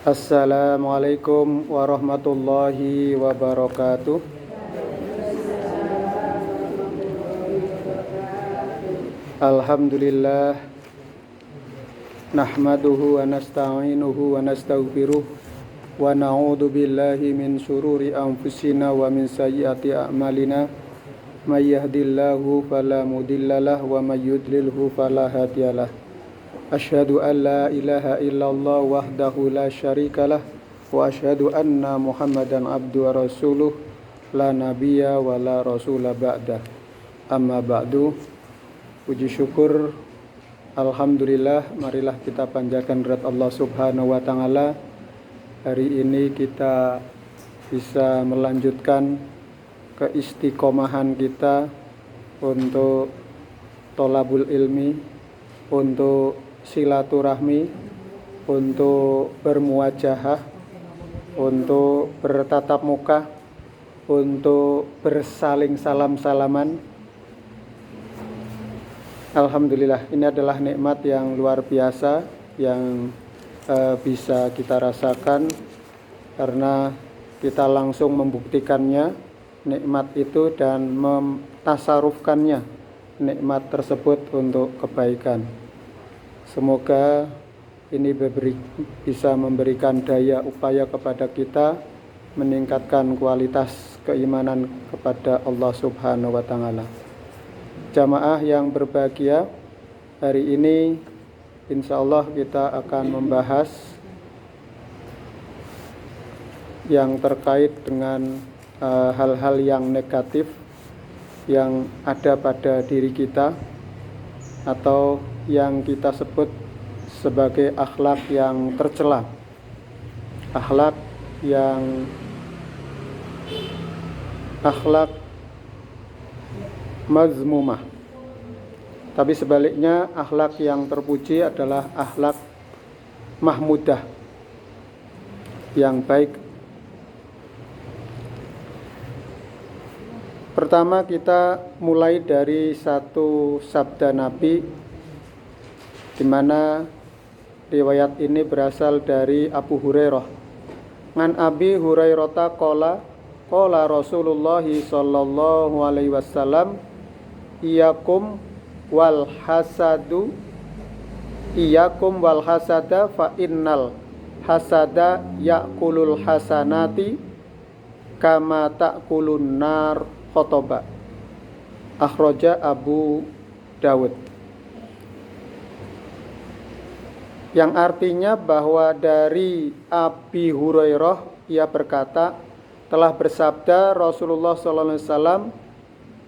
Assalamualaikum warahmatullahi wabarakatuh. Alhamdulillah, nahmaduhu wa nasta'inuhu wa nastaghfiruh wa na'udzu billahi min syururi anfusina wa min sayyiati a'malina. May yahdihillahu fala mudhillalah wa may yudlilhu fala hadiyalah. Asyhadu an la ilaha illallah wahdahu la syarikalah wa asyhadu anna Muhammadan abduhu wa rasuluh la nabiyya wa la rasula ba'dah. Amma ba'du. Puji syukur, alhamdulillah, marilah kita panjatkan kehadirat Allah Subhanahu wa taala. Hari ini kita bisa melanjutkan keistiqomahan kita untuk thalabul ilmi, untuk silaturahmi, untuk bermuajahah, untuk bertatap muka, untuk bersaling salam-salaman. Alhamdulillah, ini adalah nikmat yang luar biasa yang bisa kita rasakan karena kita langsung membuktikannya, nikmat itu, dan mentasarufkannya, nikmat tersebut untuk kebaikan. Semoga ini bisa memberikan daya upaya kepada kita meningkatkan kualitas keimanan kepada Allah Subhanahu wa taala. Jamaah yang berbahagia, hari ini insyaallah kita akan membahas yang terkait dengan hal-hal yang negatif yang ada pada diri kita atau yang kita sebut sebagai akhlak yang tercela, akhlak mazmumah. Tapi sebaliknya, akhlak yang terpuji adalah akhlak mahmudah, yang baik. Pertama, kita mulai dari satu sabda Nabi, di mana riwayat ini berasal dari Abu Hurairah. Ngan Abi Hurairah qala Rasulullah sallallahu alaihi wasallam, Iyakum wal hasada fa innal hasada ya'kulul hasanati kama ta'kulun nar khotoba. Akhraja Abu Dawud. Yang artinya bahwa dari Abi Hurairah, ia berkata, telah bersabda Rasulullah sallallahu alaihi wasallam,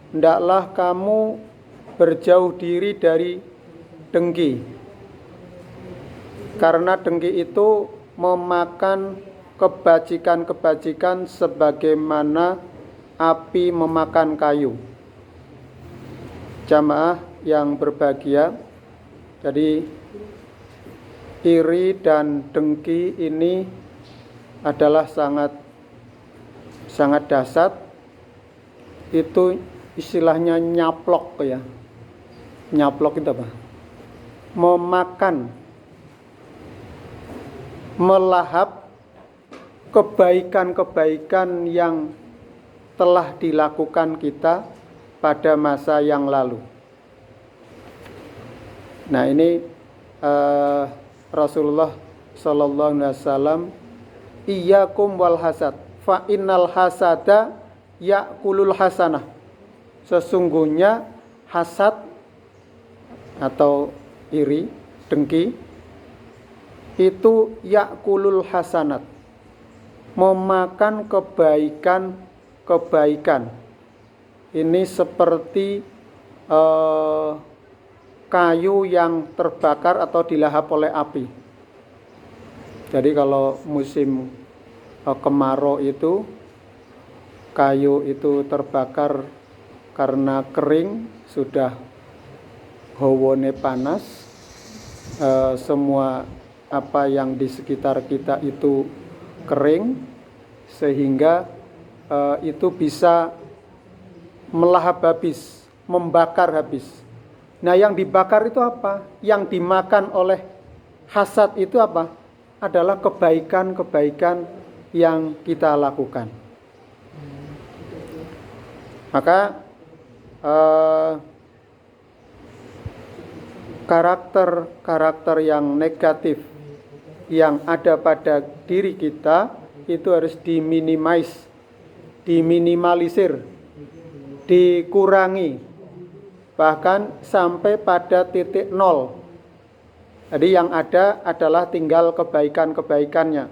hendaklah kamu berjauh diri dari dengki, karena dengki itu memakan kebajikan-kebajikan sebagaimana api memakan kayu. Jamaah yang berbahagia, jadi iri dan dengki ini adalah sangat dahsyat. Itu istilahnya nyaplok ya. Nyaplok itu apa? Memakan, melahap kebaikan-kebaikan yang telah dilakukan kita pada masa yang lalu. Nah, ini Rasulullah sallallahu alaihi wasallam, iyyakum wal hasad fa innal hasada ya'kulul hasanah. Sesungguhnya hasad atau iri, dengki itu ya'kulul hasanat, memakan kebaikan-kebaikan. Ini seperti kayu yang terbakar atau dilahap oleh api. Jadi kalau musim kemarau itu, kayu itu terbakar karena kering, sudah hawane panas, semua apa yang di sekitar kita itu kering, sehingga itu bisa melahap habis, membakar habis. Nah, yang dibakar itu apa? Yang dimakan oleh hasad itu apa? adalah kebaikan-kebaikan yang kita lakukan. Maka karakter-karakter yang negatif yang ada pada diri kita itu harus diminimalisir, dikurangi, bahkan sampai pada titik nol. Jadi yang ada adalah tinggal kebaikan-kebaikannya.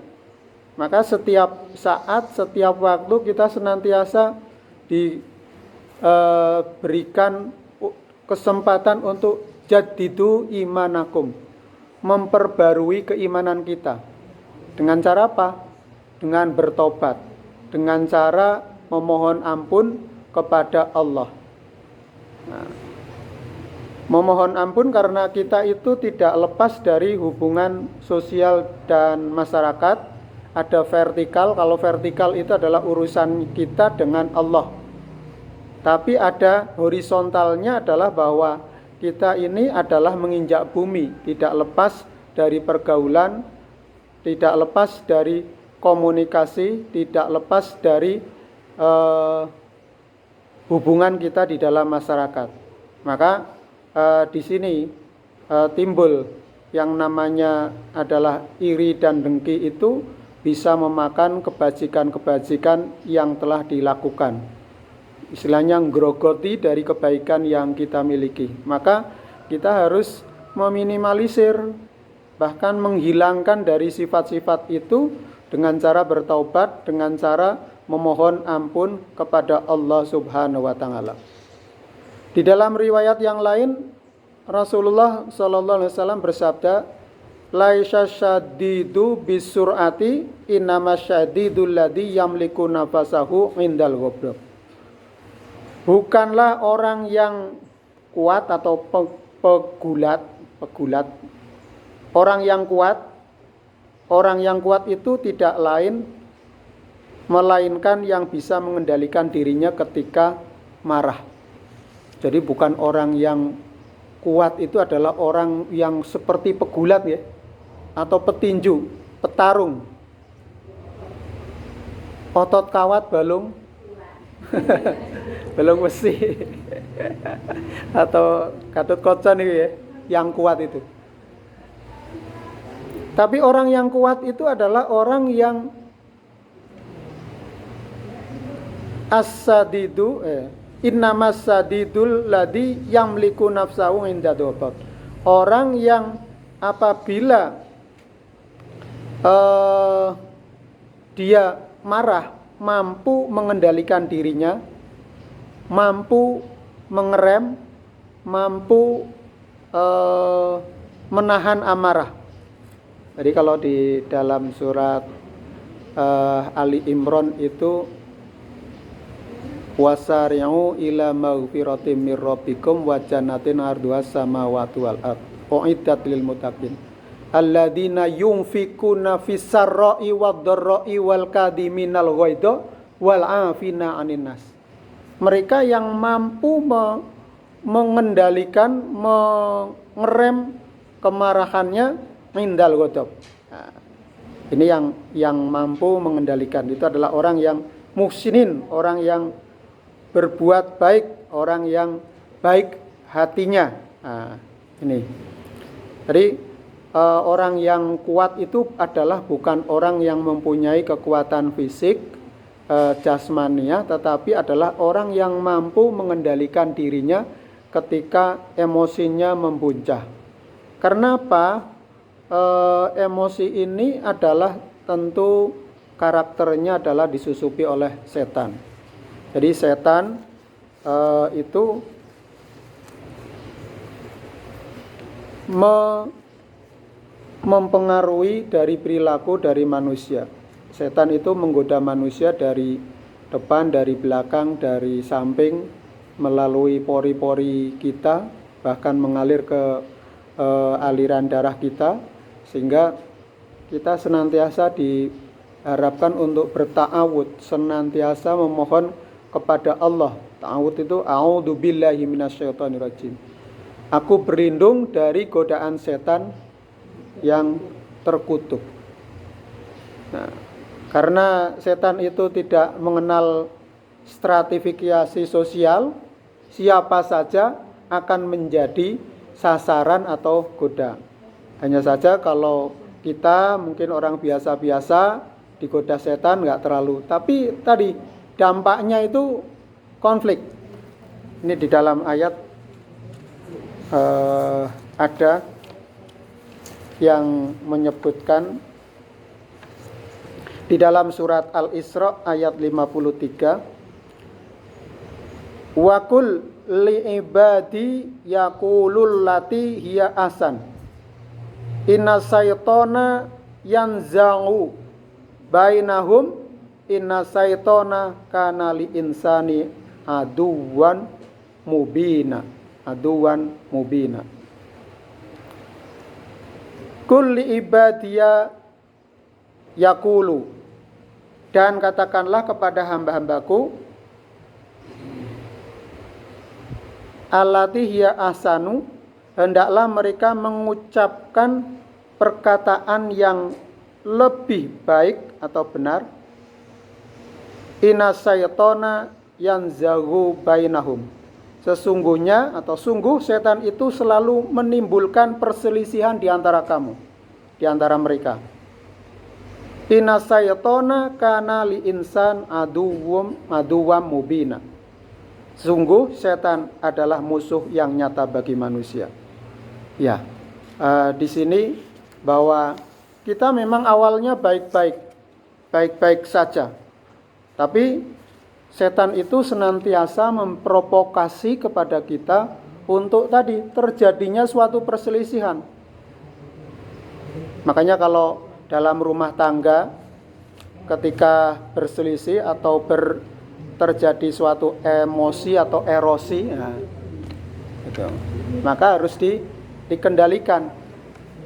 Maka setiap saat, setiap waktu kita senantiasa diberikan kesempatan untuk jadidu imanakum, memperbarui keimanan kita. Dengan cara apa? Dengan bertobat, dengan cara memohon ampun kepada Allah. Nah, memohon ampun karena kita itu tidak lepas dari hubungan sosial dan masyarakat. Ada vertikal, kalau vertikal itu adalah urusan kita dengan Allah. Tapi ada horizontalnya adalah bahwa kita ini adalah menginjak bumi, tidak lepas dari pergaulan, tidak lepas dari komunikasi, tidak lepas dari hubungan kita di dalam masyarakat. Maka di sini timbul yang namanya adalah iri dan dengki itu bisa memakan kebajikan-kebajikan yang telah dilakukan. Istilahnya ngrogoti dari kebaikan yang kita miliki. Maka kita harus meminimalisir, bahkan menghilangkan dari sifat-sifat itu dengan cara bertaubat, dengan cara memohon ampun kepada Allah Subhanahu wa taala. Di dalam riwayat yang lain Rasulullah sallallahu alaihi wasallam bersabda, laisa syadidu bisur'ati innama syadidul ladzi yamliku nafasahu indal ghabrab. Bukanlah orang yang kuat atau pegulat. Orang yang kuat itu tidak lain melainkan yang bisa mengendalikan dirinya ketika marah. Jadi bukan orang yang kuat itu adalah orang yang seperti pegulat ya, atau petinju, petarung. Otot kawat balung balung besi atau Gatot Kaca nih ya, yang kuat itu. Tapi orang yang kuat itu adalah orang yang as-sadidu innamas sadidul ladzi yamliku nafsahu inda dhabat. Orang yang apabila dia marah mampu mengendalikan dirinya, mampu mengerem, mampu menahan amarah. Jadi kalau di dalam surat Ali Imran itu wasari'u ila maghfiratin mir rabbikum wa jannatin 'arduhas samawati wal ardh u'iddat lil muttaqin alladzina yunfikuna fis sarra'i wad dharra'i wal kadhiminal ghaidha wal 'afina 'anin nas. Mereka yang mampu mengendalikan, mengerem kemarahannya indal ghadab. Nah, ini yang mampu mengendalikan itu adalah orang yang muhsinin, orang yang berbuat baik, orang yang baik hatinya. Nah, ini. Jadi orang yang kuat itu adalah bukan orang yang mempunyai kekuatan fisik, jasmania, tetapi adalah orang yang mampu mengendalikan dirinya ketika emosinya membuncah. Karena apa? Emosi ini adalah tentu karakternya adalah disusupi oleh setan. Jadi setan itu mempengaruhi dari perilaku dari manusia. Setan itu menggoda manusia dari depan, dari belakang, dari samping, melalui pori-pori kita, bahkan mengalir ke aliran darah kita, sehingga kita senantiasa diharapkan untuk berta'awud, senantiasa memohon kepada Allah. Ta'awud itu a'udzubillahi minasyaitonirrajim. Aku berlindung dari godaan setan yang terkutuk. Nah, karena setan itu tidak mengenal stratifikasi sosial, siapa saja akan menjadi sasaran atau goda. Hanya saja kalau kita mungkin orang biasa-biasa digoda setan nggak terlalu. Tapi tadi dampaknya itu konflik. Ini di dalam ayat ada yang menyebutkan di dalam surat Al-Isra ayat 53, wa qul li ibadi yaqulul lati hiya asan inna syaitana yanza'u bainahum inna syaitana kana li insani aduwan mubina. Qul li ibadiya yaqulu, dan katakanlah kepada hamba-hambaku allati hiya ahsanu, hendaklah mereka mengucapkan perkataan yang lebih baik atau benar. Inna syaitana yanzaghu bainahum, sesungguhnya atau sungguh setan itu selalu menimbulkan perselisihan di antara kamu, di antara mereka. Inna syaitana kana li insan aduwwam mubina, sungguh setan adalah musuh yang nyata bagi manusia. Ya, di sini bahwa kita memang awalnya baik-baik saja, tapi setan itu senantiasa memprovokasi kepada kita untuk tadi terjadinya suatu perselisihan. Makanya kalau dalam rumah tangga ketika berselisih atau terjadi suatu emosi atau erosi, gitu, maka harus dikendalikan.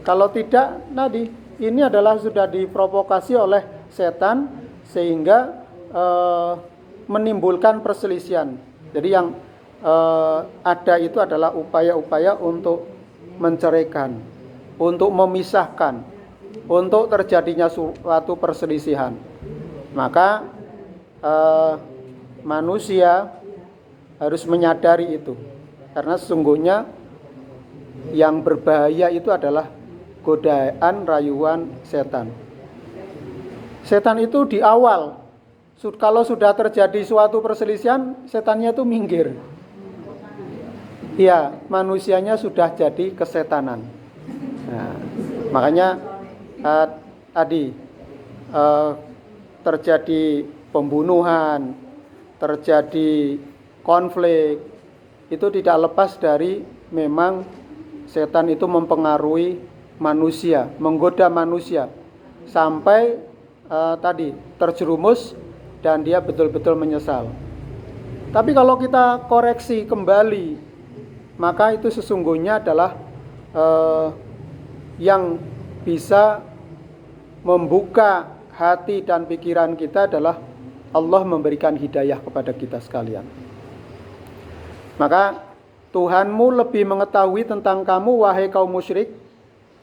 Kalau tidak, tadi ini adalah sudah diprovokasi oleh setan sehingga menimbulkan perselisihan. Jadi yang ada itu adalah upaya-upaya untuk menceraikan, untuk memisahkan, untuk terjadinya suatu perselisihan. Maka manusia harus menyadari itu, karena sesungguhnya yang berbahaya itu adalah godaan rayuan setan. Setan itu di awal, kalau sudah terjadi suatu perselisihan, setannya itu minggir. Ya, manusianya sudah jadi kesetanan. Nah, makanya tadi terjadi pembunuhan, terjadi konflik, itu tidak lepas dari memang setan itu mempengaruhi manusia, menggoda manusia sampai tadi terjerumus dan dia betul-betul menyesal. Tapi kalau kita koreksi kembali, maka itu sesungguhnya adalah yang bisa membuka hati dan pikiran kita adalah Allah memberikan hidayah kepada kita sekalian. Maka Tuhanmu lebih mengetahui tentang kamu, wahai kaum musyrik.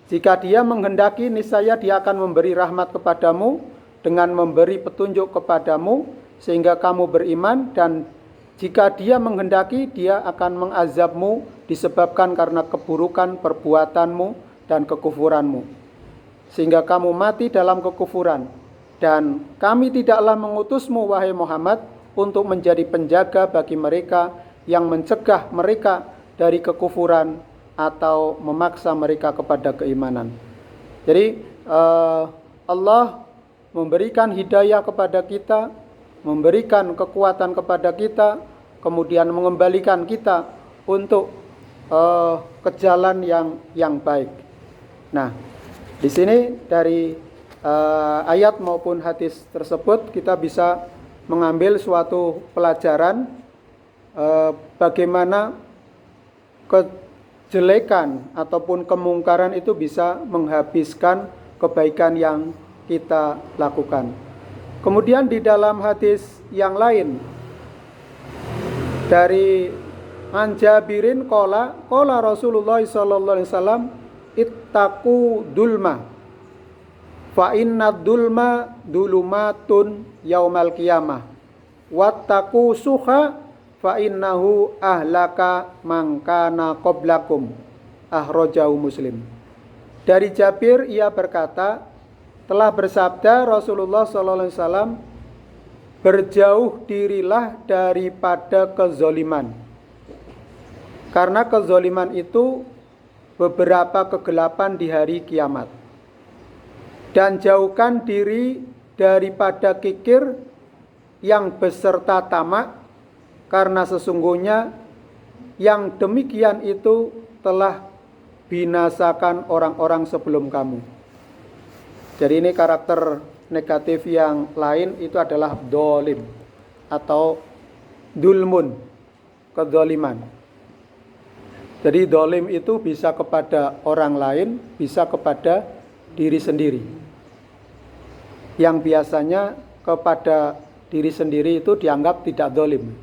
Jika Dia menghendaki, niscaya Dia akan memberi rahmat kepadamu dengan memberi petunjuk kepadamu sehingga kamu beriman, dan jika Dia menghendaki, Dia akan mengazabmu disebabkan karena keburukan perbuatanmu dan kekufuranmu sehingga kamu mati dalam kekufuran. Dan kami tidaklah mengutusmu, wahai Muhammad, untuk menjadi penjaga bagi mereka yang mencegah mereka dari kekufuran atau memaksa mereka kepada keimanan. Jadi Allah memberikan hidayah kepada kita, memberikan kekuatan kepada kita, kemudian mengembalikan kita untuk ke jalan yang baik. Nah, di sini dari ayat maupun hadis tersebut kita bisa mengambil suatu pelajaran bagaimana kejelekan ataupun kemungkaran itu bisa menghabiskan kebaikan yang kita lakukan. Kemudian di dalam hadis yang lain dari An Jabirin qala Rasulullah sallallahu alaihi wasallam ittaqu dulma Fa inna dzulma dzulumatun yaumal qiyamah wattaqu suha fa innahu ahlaka man kana qablakum. Akhrajahu Muslim. Dari Jabir ia berkata, telah bersabda Rasulullah sallallahu alaihi wasallam, berjauh dirilah daripada kezoliman. Karena kezoliman itu beberapa kegelapan di hari kiamat. Dan jauhkan diri daripada kikir yang beserta tamak, karena sesungguhnya yang demikian itu telah binasakan orang-orang sebelum kamu. Jadi ini karakter negatif yang lain itu adalah dolim atau dulmun, kezaliman. Jadi dolim itu bisa kepada orang lain, bisa kepada diri sendiri. Yang biasanya kepada diri sendiri itu dianggap tidak dolim.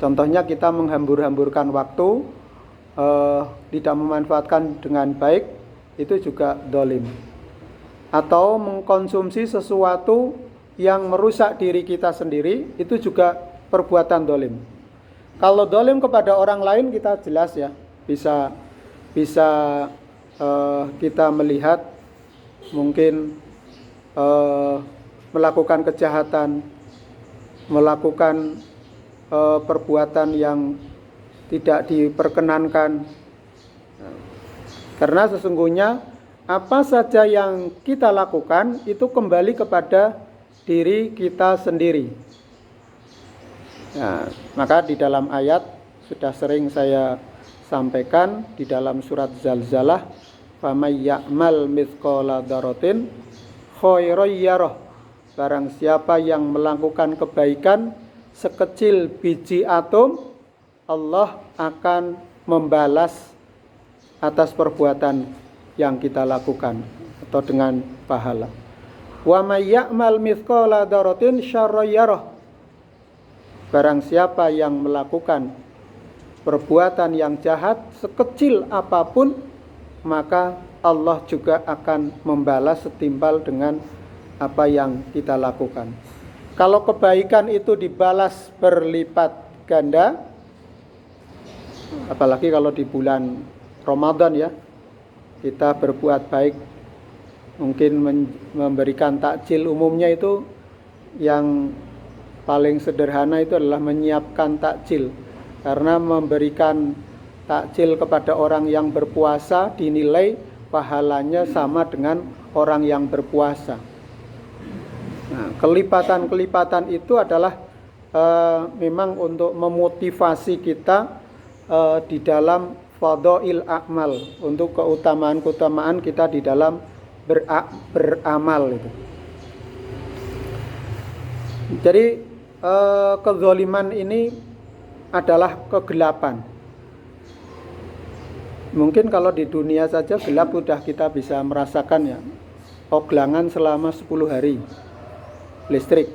Contohnya kita menghambur-hamburkan waktu, tidak memanfaatkan dengan baik, itu juga dolim. Atau mengkonsumsi sesuatu yang merusak diri kita sendiri, itu juga perbuatan dolim. Kalau dolim kepada orang lain kita jelas ya, bisa kita melihat mungkin melakukan kejahatan, melakukan perbuatan yang tidak diperkenankan. Karena sesungguhnya apa saja yang kita lakukan itu kembali kepada diri kita sendiri. Nah, maka di dalam ayat sudah sering saya sampaikan di dalam surat Zalzalah, "Famay ya'mal mithqala dzarratin khairan yarah." Barang siapa yang melakukan kebaikan sekecil biji atom, Allah akan membalas atas perbuatan yang kita lakukan atau dengan pahala. Wa may ya'mal mithqala dzarratin syarran yarah. Barang siapa yang melakukan perbuatan yang jahat sekecil apapun, maka Allah juga akan membalas setimpal dengan apa yang kita lakukan. Kalau kebaikan itu dibalas berlipat ganda, apalagi kalau di bulan Ramadan ya, kita berbuat baik, mungkin memberikan takjil. Umumnya itu yang paling sederhana itu adalah menyiapkan takjil, karena memberikan takjil kepada orang yang berpuasa dinilai pahalanya sama dengan orang yang berpuasa. Nah, kelipatan-kelipatan itu adalah memang untuk memotivasi kita di dalam fadhail a'mal, untuk keutamaan-keutamaan kita di dalam beramal itu. Jadi kezaliman ini adalah kegelapan. Mungkin kalau di dunia saja gelap sudah kita bisa merasakan ya. Oglangan selama 10 hari listrik.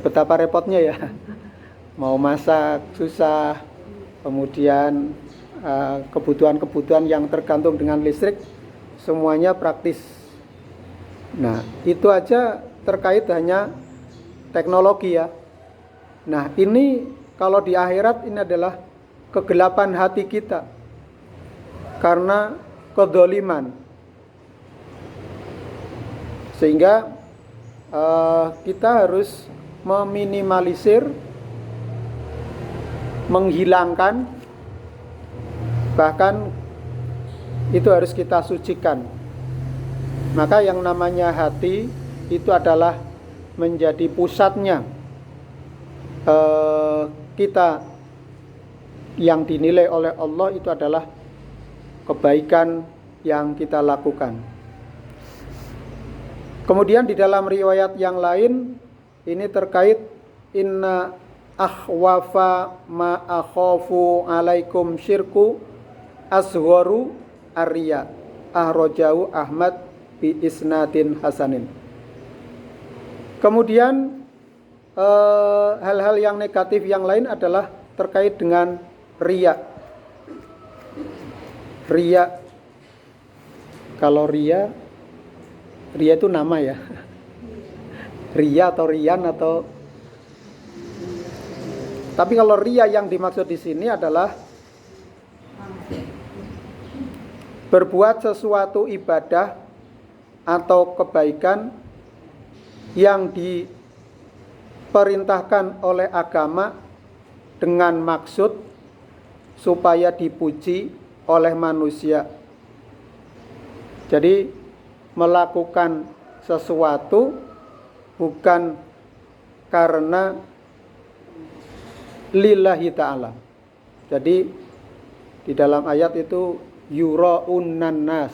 Betapa repotnya ya. Mau masak susah. Kemudian kebutuhan-kebutuhan yang tergantung dengan listrik semuanya praktis. Nah, itu aja terkait hanya teknologi ya. Nah, ini kalau di akhirat ini adalah kegelapan hati kita karena kedzaliman. Sehingga kita harus meminimalisir, menghilangkan, bahkan itu harus kita sucikan. Maka yang namanya hati itu adalah menjadi pusatnya kita, yang dinilai oleh Allah itu adalah kebaikan yang kita lakukan. Kemudian di dalam riwayat yang lain ini terkait inna akhwafa ma akhafu alaikum syirku asgharu ar-riya. Akhrajahu Ahmad bi isnadin hasanin. Kemudian hal-hal yang negatif yang lain adalah terkait dengan riya. Riya, kalau riya Ria itu nama ya. Ria atau Rian atau. Tapi kalau ria yang dimaksud di sini adalah berbuat sesuatu ibadah atau kebaikan yang diperintahkan oleh agama dengan maksud supaya dipuji oleh manusia. Jadi melakukan sesuatu bukan karena lillahi ta'ala. Jadi di dalam ayat itu yura'unan nas,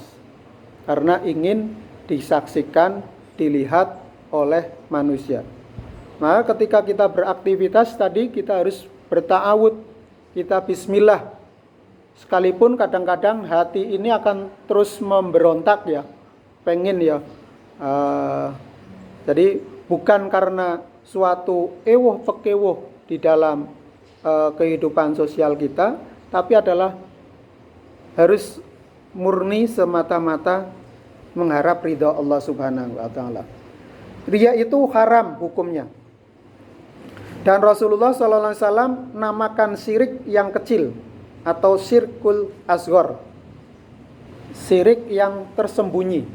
karena ingin disaksikan, dilihat oleh manusia. Maka ketika kita beraktivitas tadi kita harus berta'awud, kita bismillah. Sekalipun kadang-kadang hati ini akan terus memberontak ya, pengen ya. Jadi bukan karena suatu ewuh pekewuh di dalam kehidupan sosial kita, tapi adalah harus murni semata-mata mengharap ridha Allah Subhanahu wa taala. Riya itu haram hukumnya. Dan Rasulullah SAW namakan syirik yang kecil atau syirkul asghar, syirik yang tersembunyi.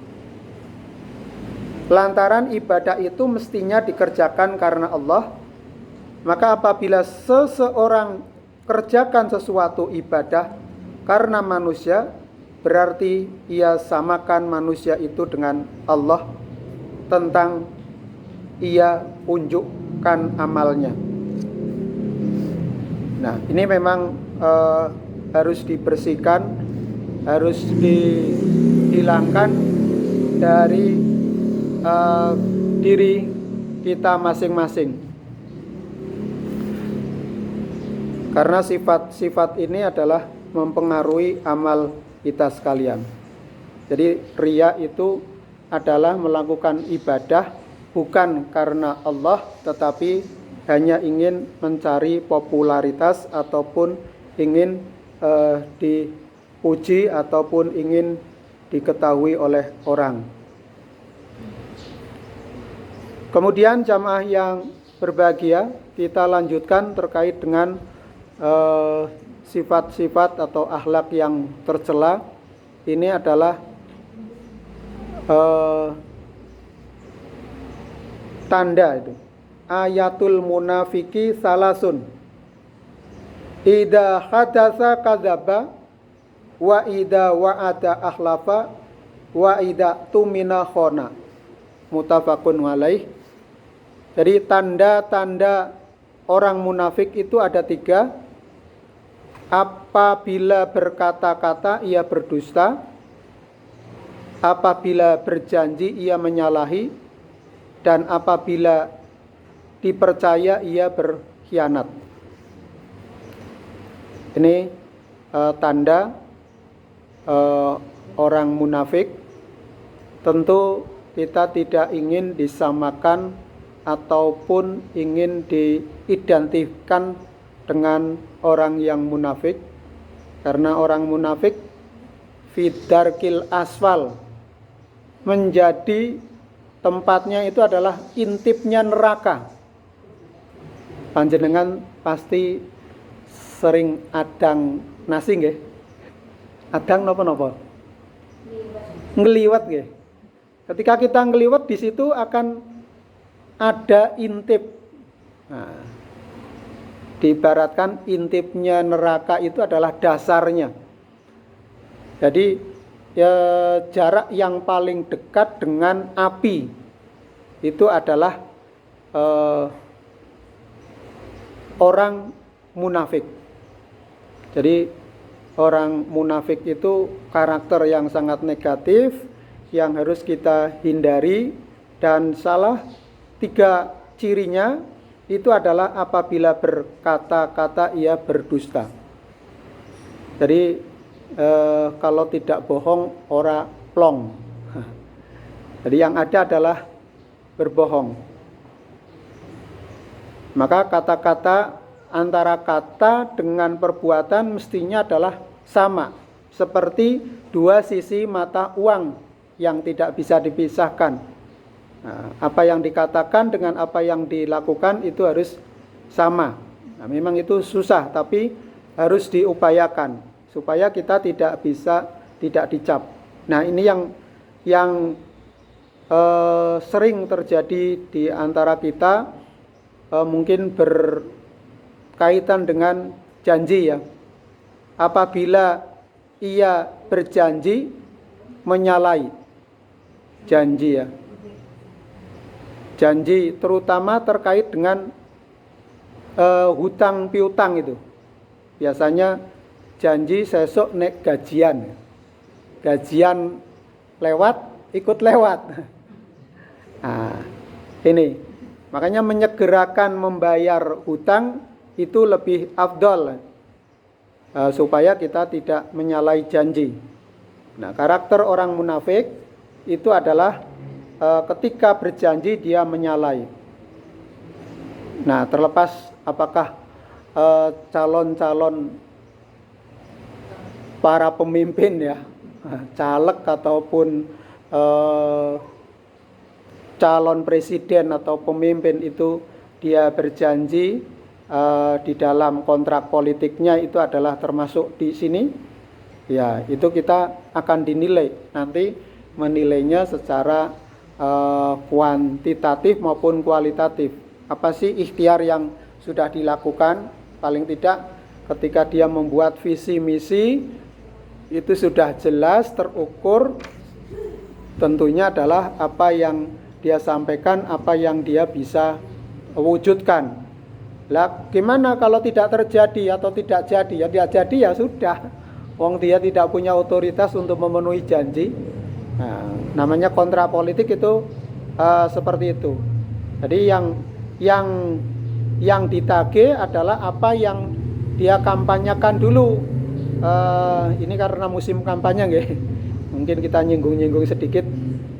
Lantaran ibadah itu mestinya dikerjakan karena Allah. Maka apabila seseorang kerjakan sesuatu ibadah karena manusia, berarti ia samakan manusia itu dengan Allah tentang ia unjukkan amalnya. Nah, ini memang harus dibersihkan, harus dihilangkan dari diri kita masing-masing. Karena sifat-sifat ini adalah mempengaruhi amal kita sekalian. Jadi riya itu adalah melakukan ibadah bukan karena Allah, tetapi hanya ingin mencari popularitas ataupun ingin dipuji ataupun ingin diketahui oleh orang. Kemudian jamaah yang berbahagia, kita lanjutkan terkait dengan sifat-sifat atau akhlak yang tercela. Ini adalah tanda itu. Ayatul munafiki salasun. Idza hadatsa kadzaba wa idza wa'ada akhlafa wa idza tumina khona. Muttafaqun alaih. Jadi tanda-tanda orang munafik itu ada 3. Apabila berkata-kata ia berdusta, apabila berjanji ia menyalahi, dan apabila dipercaya ia berkhianat. Ini tanda orang munafik. Tentu kita tidak ingin disamakan ataupun ingin diidentikan dengan orang yang munafik, karena orang munafik fidarkil asfal, menjadi tempatnya itu adalah intipnya neraka. Panjenengan pasti sering adang nasi nggih? Adang napa-napa? Ngliwet nggih. Ketika kita ngliwet di situ akan ada intip. Nah, diibaratkan intipnya neraka itu adalah dasarnya. Jadi jarak yang paling dekat dengan api itu adalah orang munafik. Jadi orang munafik itu karakter yang sangat negatif yang harus kita hindari, dan salah 3 cirinya itu adalah apabila berkata-kata ia berdusta. Jadi kalau tidak bohong ora plong. Jadi yang ada adalah berbohong. Maka kata-kata, antara kata dengan perbuatan mestinya adalah sama, seperti 2 sisi mata uang. yang tidak bisa dipisahkan. Nah, apa yang dikatakan dengan apa yang dilakukan itu harus sama. Nah, memang itu susah, tapi harus diupayakan supaya kita tidak dicap. Nah, ini yang sering terjadi di antara kita, mungkin berkaitan dengan janji ya. Apabila ia berjanji menyalahi janji ya. Janji terutama terkait dengan hutang piutang itu. Biasanya janji sesok nek gajian. Gajian lewat, ikut lewat. Nah, ini. Makanya menyegerakan membayar hutang itu lebih afdol, supaya kita tidak menyalahi janji. Nah, karakter orang munafik itu adalah ketika berjanji dia menyalahi. Nah, terlepas apakah calon-calon para pemimpin ya, caleg ataupun calon presiden atau pemimpin itu dia berjanji di dalam kontrak politiknya itu adalah termasuk di sini, ya itu kita akan dinilai nanti, menilainya secara kuantitatif maupun kualitatif. Apa sih ikhtiar yang sudah dilakukan? Paling tidak ketika dia membuat visi misi itu sudah jelas terukur, tentunya adalah apa yang dia sampaikan, apa yang dia bisa wujudkan. Lah gimana kalau tidak terjadi atau tidak jadi? Ya tidak jadi ya sudah. Wong dia tidak punya otoritas untuk memenuhi janji. Nah, namanya kontrak politik itu seperti itu. Jadi yang ditagih adalah apa yang dia kampanyekan dulu. Ini karena musim kampanye nggih. Mungkin kita nyinggung-nyinggung sedikit.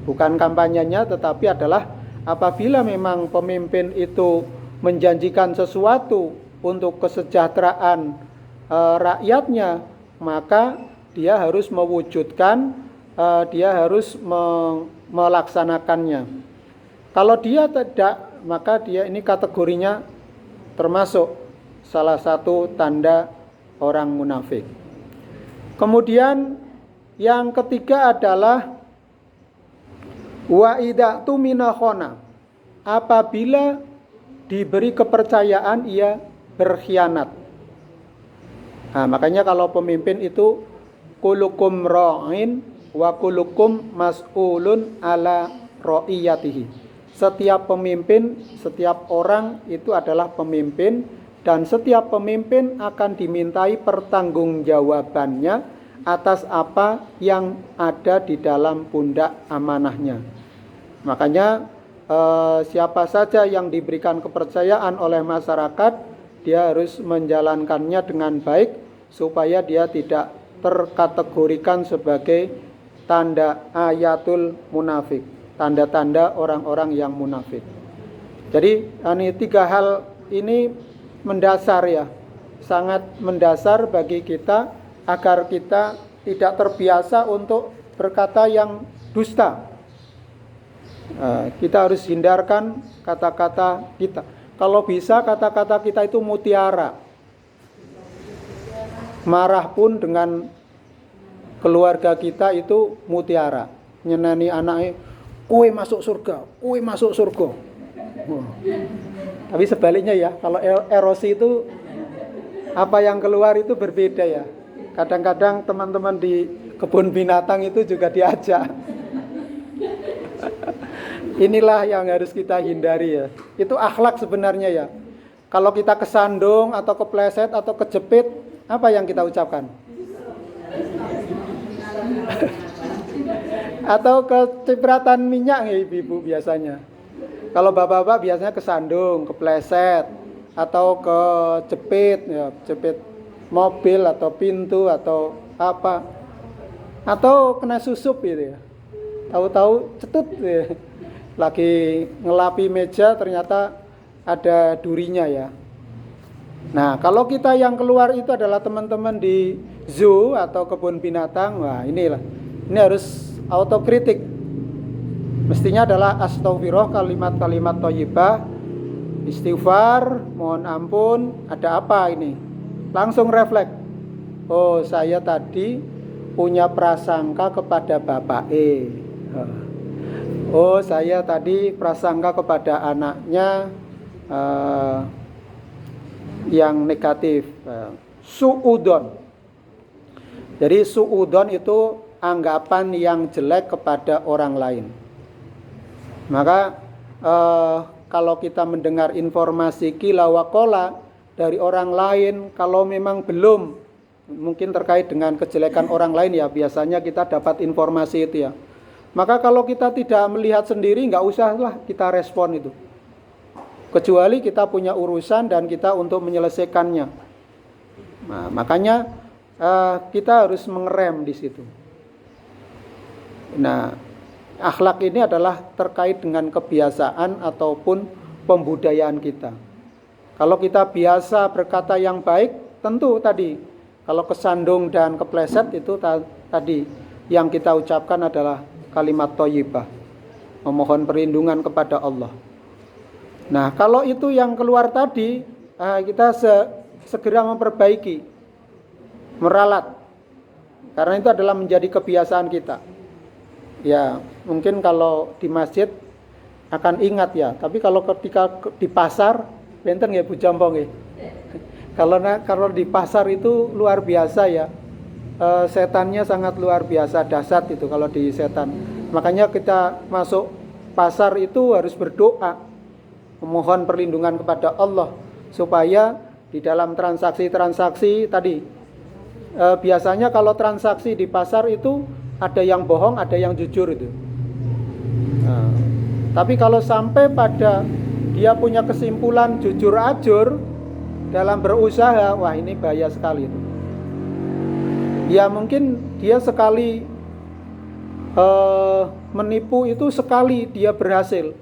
Bukan kampanyenya, tetapi adalah apabila memang pemimpin itu menjanjikan sesuatu untuk kesejahteraan rakyatnya, maka dia harus mewujudkan, dia harus melaksanakannya. Kalau dia tidak, maka dia ini kategorinya termasuk salah satu tanda orang munafik. Kemudian yang ketiga adalah wa idza tumina khana, apabila diberi kepercayaan ia berkhianat. Nah, makanya kalau pemimpin itu kulukum ra'in wa kulukum mas'ulun ala ra'iyatihi. Setiap pemimpin, setiap orang itu adalah pemimpin, dan setiap pemimpin akan dimintai pertanggungjawabannya atas apa yang ada di dalam pundak amanahnya. Makanya siapa saja yang diberikan kepercayaan oleh masyarakat, dia harus menjalankannya dengan baik supaya dia tidak terkategorikan sebagai tanda ayatul munafik, tanda-tanda orang-orang yang munafik. Jadi ini tiga hal ini mendasar ya, sangat mendasar bagi kita agar kita tidak terbiasa untuk berkata yang dusta. Kita harus hindarkan kata-kata kita. Kalau bisa kata-kata kita itu mutiara. Marah pun dengan keluarga kita itu mutiara. Nyenani anaknya, kowe masuk surga, kowe masuk surga. Tapi sebaliknya ya, kalau erosi itu apa yang keluar itu berbeda ya. Kadang-kadang teman-teman di kebun binatang itu juga diajak. Inilah yang harus kita hindari ya. Itu akhlak sebenarnya ya. Kalau kita kesandung atau kepleset atau kejepit, apa yang kita ucapkan? Atau kecipratan minyak ya ibu-ibu biasanya. Kalau bapak-bapak biasanya kesandung, kepleset, atau kejepit, ya, jepit mobil atau pintu atau apa. Atau kena susup gitu ya. Tahu-tahu cetut ya. Lagi ngelapi meja ternyata ada durinya ya. Nah, kalau kita yang keluar itu adalah teman-teman di zoo atau kebun binatang, wah inilah. Ini harus autokritik. Mestinya adalah astaghfirullah, kalimat-kalimat thayyibah, istighfar, mohon ampun, ada apa ini? Langsung refleks. Oh, saya tadi punya prasangka kepada bapak Oh, saya tadi prasangka kepada anaknya yang negatif. Suudon. Jadi suudon itu anggapan yang jelek kepada orang lain. Maka kalau kita mendengar informasi qila wa qala dari orang lain, kalau memang belum mungkin terkait dengan kejelekan orang lain ya, biasanya kita dapat informasi itu ya. Maka kalau kita tidak melihat sendiri, nggak usahlah kita respon itu. Kecuali kita punya urusan dan kita untuk menyelesaikannya. Nah, makanya kita harus mengerem di situ. Nah, akhlak ini adalah terkait dengan kebiasaan ataupun pembudayaan kita. Kalau kita biasa berkata yang baik, tentu tadi kalau kesandung dan kepleset itu tadi yang kita ucapkan adalah kalimat thayyibah, memohon perlindungan kepada Allah. Nah, kalau itu yang keluar tadi, kita segera memperbaiki, meralat, karena itu adalah menjadi kebiasaan kita. Ya, mungkin kalau di masjid akan ingat ya, tapi kalau ketika di pasar, benten nggih Bu Jampo nggih. Kalau di pasar itu luar biasa ya, setannya sangat luar biasa, dahsyat itu kalau di setan. Makanya kita masuk pasar itu harus berdoa, memohon perlindungan kepada Allah supaya di dalam transaksi tadi, biasanya kalau transaksi di pasar itu ada yang bohong, ada yang jujur itu. Nah, tapi kalau sampai pada dia punya kesimpulan jujur ajur dalam berusaha, wah ini bahaya sekali itu. Ya mungkin dia sekali menipu itu sekali dia berhasil.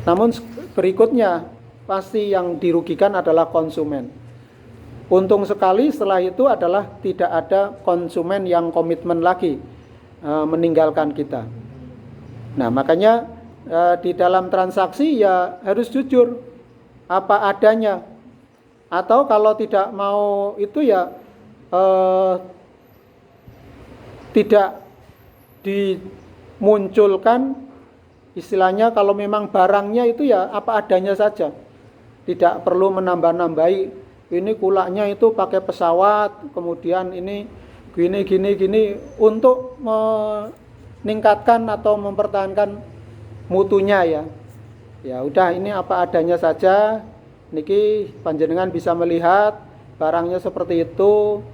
Namun berikutnya pasti yang dirugikan adalah konsumen. Untung sekali setelah itu adalah tidak ada konsumen yang komitmen lagi meninggalkan kita. Nah, makanya di dalam transaksi ya harus jujur apa adanya. Atau kalau tidak mau itu ya tidak dimunculkan, istilahnya kalau memang barangnya itu ya apa adanya saja. Tidak perlu menambah-nambahi. Ini kulaknya itu pakai pesawat, kemudian ini gini untuk meningkatkan atau mempertahankan mutunya ya. Ya udah ini apa adanya saja. Niki panjenengan bisa melihat barangnya seperti itu.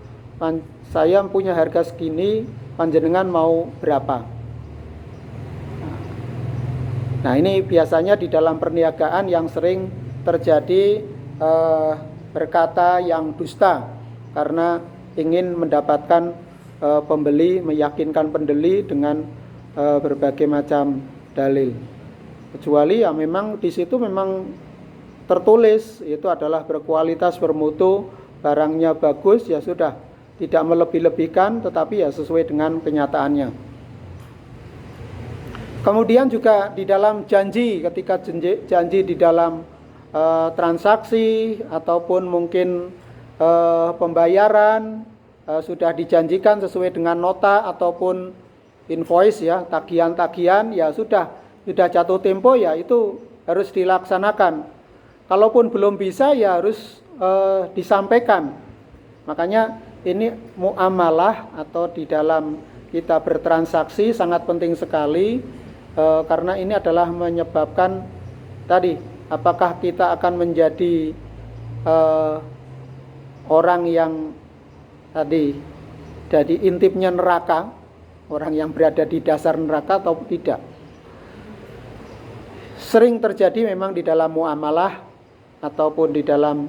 Saya punya harga segini, panjenengan mau berapa? Nah, ini biasanya di dalam perniagaan yang sering terjadi berkata yang dusta karena ingin mendapatkan pembeli, meyakinkan pembeli dengan berbagai macam dalil. Kecuali ya memang di situ memang tertulis itu adalah berkualitas, bermutu, barangnya bagus, ya sudah, tidak melebih-lebihkan tetapi ya sesuai dengan kenyataannya. Kemudian juga di dalam janji, ketika janji di dalam transaksi ataupun mungkin pembayaran sudah dijanjikan sesuai dengan nota ataupun invoice ya, tagihan-tagihan ya sudah jatuh tempo ya itu harus dilaksanakan. Kalaupun belum bisa ya harus disampaikan. Makanya ini muamalah atau di dalam kita bertransaksi sangat penting sekali karena ini adalah menyebabkan tadi apakah kita akan menjadi orang yang tadi jadi intipnya neraka, orang yang berada di dasar neraka atau tidak. Sering terjadi memang di dalam muamalah ataupun di dalam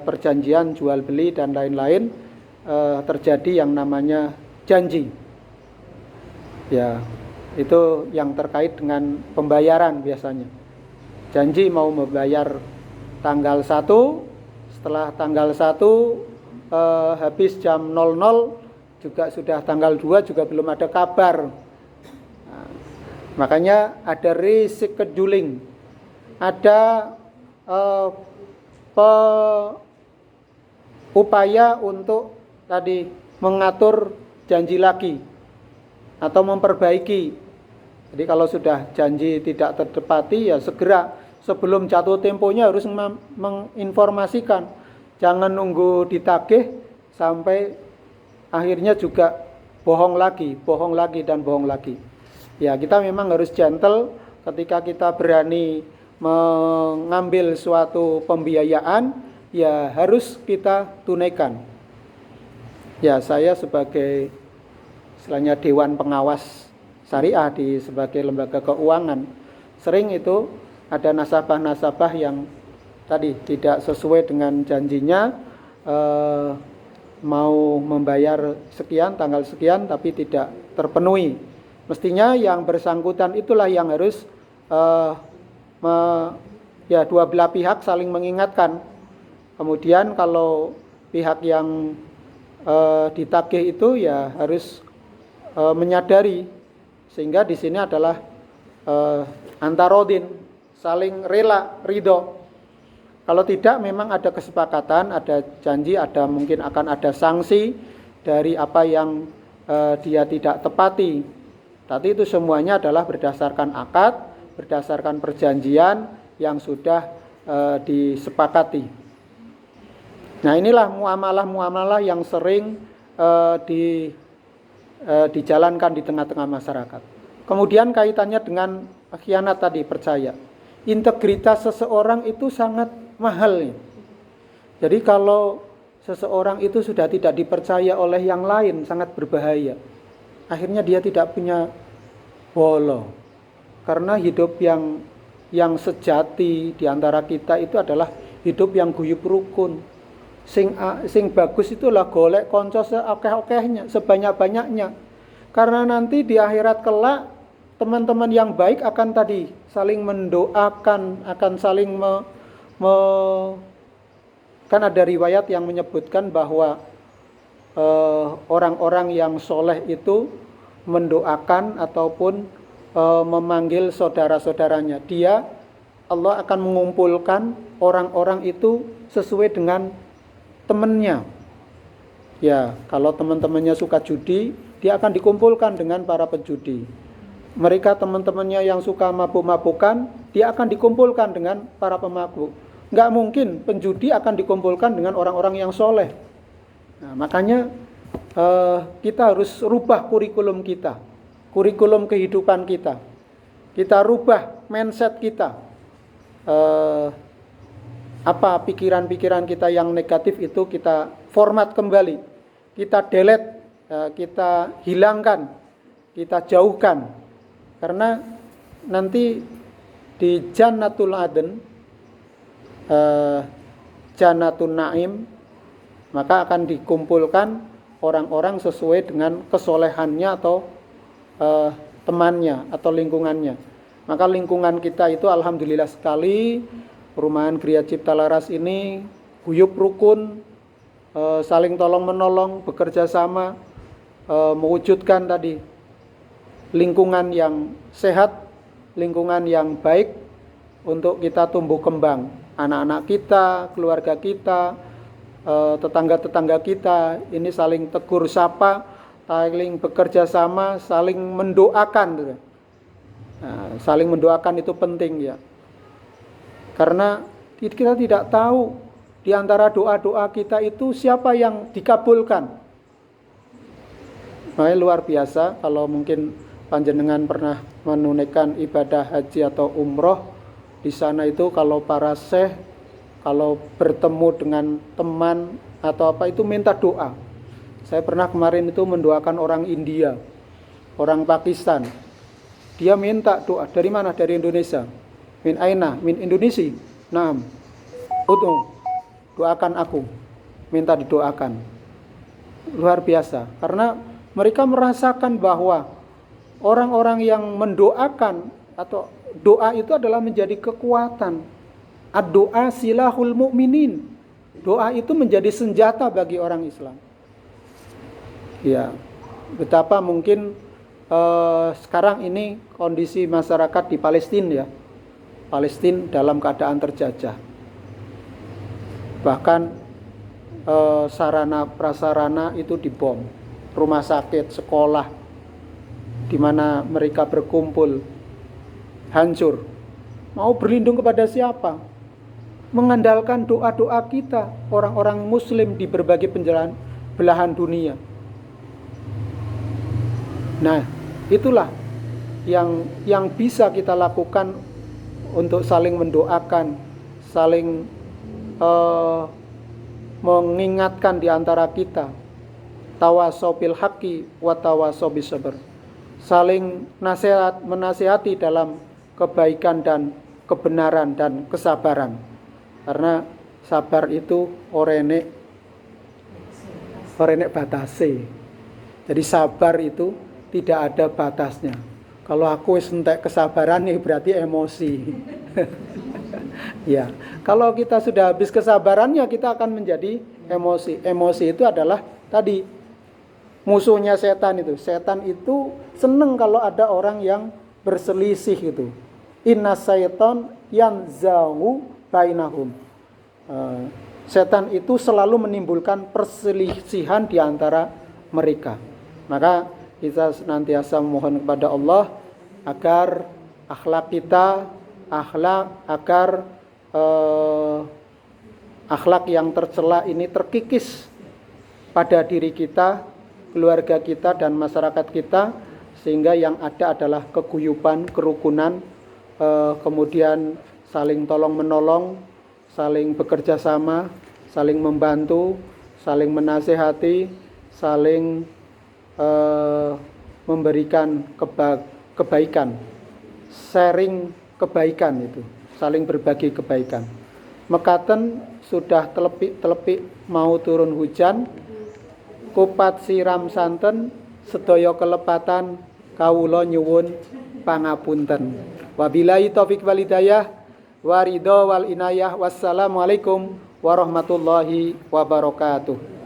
perjanjian jual beli dan lain-lain terjadi yang namanya janji. Ya, itu yang terkait dengan pembayaran biasanya. Janji mau membayar tanggal 1, setelah tanggal 1 habis jam 00 juga sudah tanggal 2 juga belum ada kabar. Nah, makanya ada rescheduling, ada upaya untuk tadi mengatur janji lagi atau memperbaiki. Jadi kalau sudah janji tidak tertepati ya segera sebelum jatuh temponya harus menginformasikan. Jangan nunggu ditagih sampai akhirnya juga bohong lagi dan bohong lagi. Ya, kita memang harus gentle ketika kita berani mengambil suatu pembiayaan, ya harus kita tunaikan. Ya, saya sebagai istilahnya dewan pengawas syariah sebagai lembaga keuangan, sering itu ada nasabah-nasabah yang tadi tidak sesuai dengan janjinya, mau membayar sekian, tanggal sekian, tapi tidak terpenuhi. Mestinya yang bersangkutan itulah yang harus dua belah pihak saling mengingatkan. Kemudian kalau pihak yang ditagih itu ya harus menyadari, sehingga di sini adalah antarodin, saling rela, ridho. Kalau tidak memang ada kesepakatan, ada janji, ada mungkin akan ada sanksi dari apa yang dia tidak tepati. Tapi itu semuanya adalah berdasarkan akad, berdasarkan perjanjian yang sudah disepakati. Nah, inilah muamalah-muamalah yang sering dijalankan di tengah-tengah masyarakat. Kemudian kaitannya dengan khianat tadi, percaya. Integritas seseorang itu sangat mahal. Jadi kalau seseorang itu sudah tidak dipercaya oleh yang lain, sangat berbahaya. Akhirnya dia tidak punya bolo. Karena hidup yang sejati di antara kita itu adalah hidup yang guyub rukun. Sing bagus itulah golek konco seakeh-akehnya, sebanyak-banyaknya. Karena nanti di akhirat kelak teman-teman yang baik akan tadi saling mendoakan, akan saling kan ada riwayat yang menyebutkan bahwa orang-orang yang soleh itu mendoakan ataupun memanggil saudara-saudaranya. Allah akan mengumpulkan orang-orang itu sesuai dengan temannya. Ya, kalau teman-temannya suka judi, dia akan dikumpulkan dengan para penjudi. Mereka teman-temannya yang suka mabuk-mabukan, dia akan dikumpulkan dengan para pemabuk. Nggak mungkin penjudi akan dikumpulkan dengan orang-orang yang soleh. Nah, makanya kita harus rubah kurikulum kita, kurikulum kehidupan kita. Kita rubah mindset kita. Apa pikiran-pikiran kita yang negatif itu kita format kembali, kita delete, kita hilangkan, kita jauhkan. Karena nanti di Jannatul Adn, Jannatul Naim, maka akan dikumpulkan orang-orang sesuai dengan kesolehannya atau temannya atau lingkungannya. Maka lingkungan kita itu alhamdulillah sekali, Perumahan Gria Cipta Laras ini guyub rukun, saling tolong menolong, bekerja sama, mewujudkan tadi lingkungan yang sehat, lingkungan yang baik untuk kita tumbuh kembang. Anak-anak kita, keluarga kita, tetangga-tetangga kita ini saling tegur sapa, saling bekerja sama, saling mendoakan. Nah, saling mendoakan itu penting ya. Karena kita tidak tahu di antara doa-doa kita itu siapa yang dikabulkan. Nah, luar biasa kalau mungkin panjenengan pernah menunaikan ibadah haji atau umroh, di sana itu kalau para syekh, kalau bertemu dengan teman atau apa itu minta doa. Saya pernah kemarin itu mendoakan orang India, orang Pakistan. Dia minta doa, dari mana? Dari Indonesia. Min aina? Min Indonesia. Naam. Doakan aku. Minta didoakan. Luar biasa. Karena mereka merasakan bahwa orang-orang yang mendoakan atau doa itu adalah menjadi kekuatan. Ad-doa silahul mu'minin. Doa itu menjadi senjata bagi orang Islam. Ya, betapa mungkin sekarang ini kondisi masyarakat di Palestina ya. Palestina dalam keadaan terjajah. Bahkan sarana prasarana itu dibom. Rumah sakit, sekolah di mana mereka berkumpul hancur. Mau berlindung kepada siapa? Mengandalkan doa-doa kita, orang-orang muslim di berbagai belahan dunia. Nah, itulah yang bisa kita lakukan untuk saling mendoakan, saling mengingatkan di antara kita. Tawasau bil haqqi wa tawasau bis sabr. Saling menasihati dalam kebaikan dan kebenaran dan kesabaran. Karena sabar itu orenek batase. Jadi sabar itu tidak ada batasnya. Kalau aku entek kesabaran ya berarti emosi. Ya, kalau kita sudah habis kesabarannya kita akan menjadi emosi. Emosi itu adalah tadi musuhnya setan itu. Setan itu seneng kalau ada orang yang berselisih gitu. Inna syaiton yanzahu bainahum. Setan itu selalu menimbulkan perselisihan di antara mereka. Maka kita senantiasa memohon kepada Allah agar akhlak kita, akhlak yang tercela ini terkikis pada diri kita, keluarga kita dan masyarakat kita, sehingga yang ada adalah keguyuban, kerukunan, kemudian saling tolong menolong, saling bekerja sama, saling membantu, saling menasehati, saling memberikan kebaikan, sharing kebaikan itu, saling berbagi kebaikan. Mekaten sudah telepik mau turun hujan, kupat siram santen, sedaya kelepatan kawula nyuwun pangapunten. Wabillahi taufik wal hidayah, waridho wal inayah. Wassalamualaikum warahmatullahi wabarakatuh.